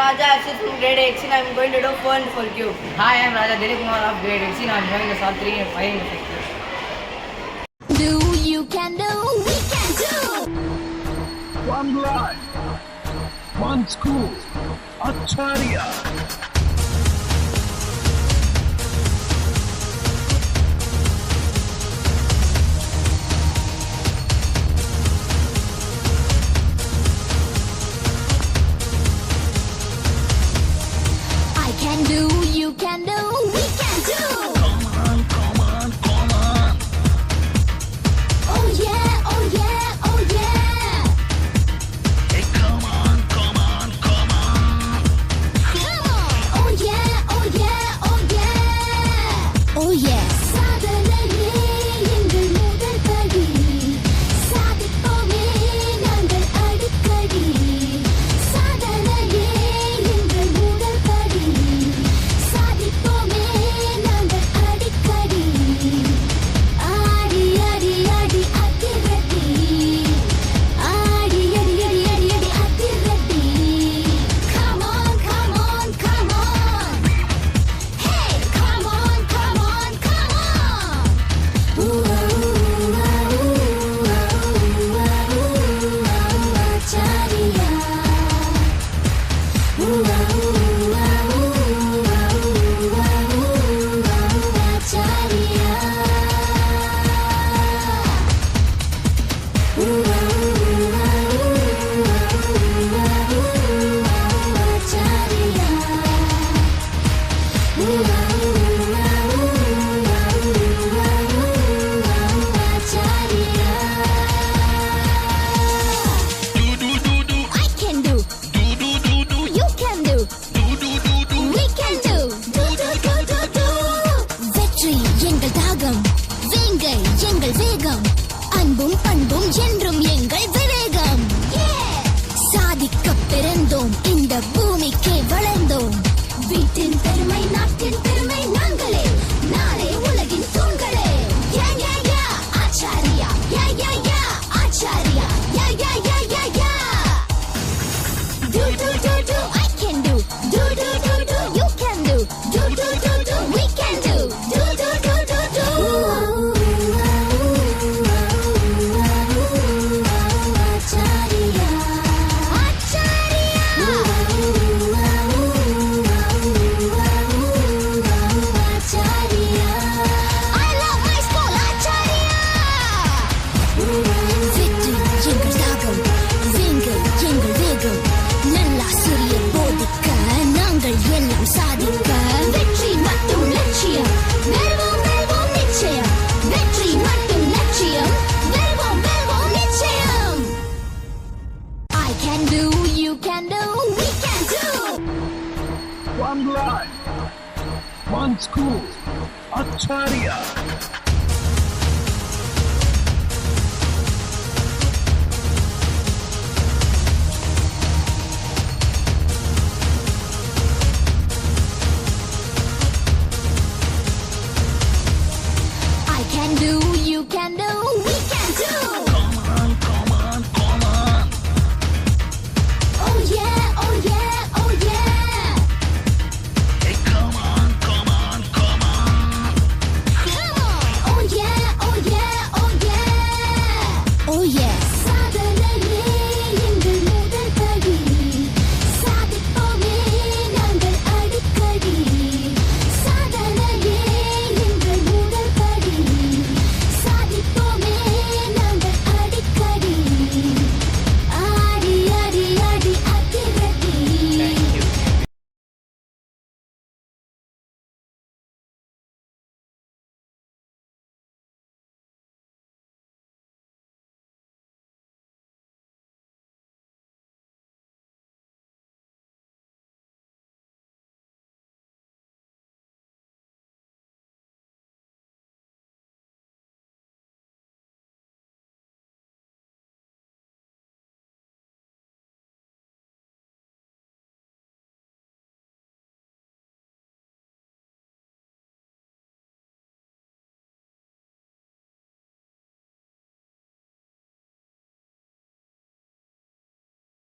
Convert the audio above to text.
Raja, Harsheth from grade8C, and I am going to do fun for you. Hi, I am Raja, Dhileep Kumar of grade8C, and I am joining the all 3 and 5 in the sector. Do you can do, we can do. One life, one school, Acharya. I can do, you can do, we can do. Come on, come on, come on. Oh yeah, oh yeah, oh yeah. Hey, come on, come on, come on. Come on. Oh yeah, oh yeah, oh yeah. Oh yeah. சாதனையே எங்கள் முதல் படி. சாதிப்போமே நாங்கள் அடிக்கடி. சாதனையே எங்கள் முதல் படி. சாதிப்போமே நாங்கள் அடிக்கடி. ஆடி ஆடி ஆடி அதிரடி. ஆடி ஆடி ஆடி ஆடி ஆடி அதிரடி. Come on, come on, come on. Hey, come on, come on, come on. Ooh, Acharya. I can do. You can do. We can do. வெற்றி எங்கள் தாகம் வேங்கை எங்கள் வேகம் அன்பும் பண்பும் என்றும் எங்கள் விவேகம் சாதிக்க பிறந்தோம் இந்த பூமிக்கே வளர்ந்தோம் வீட்டின் பெருமை நாட்டின் பெருமை நாங்களே நாளை உலகின் தூண்களே யா யா யா ஆச்சாரியா யா யா யா ஆச்சாரியா யா யா யா யா யா do I can do you can do we can do Acharya Acharya I love my school Acharya வெற்றி எங்கள் தாகம் வேங்கை எங்கள் வேகம் நல்லாசிரியர் போதிக்க நாங்கள் எல்லாம் சாதிக்க வெற்றி மட்டும் லட்சியம் வெல்வோம் வெல்வோம் நிச்சயம் வெற்றி மட்டும் லட்சியம் வெல்வோம் வெல்வோம் நிச்சயம் I can do, you can do, we can do. One life, one school, Acharya.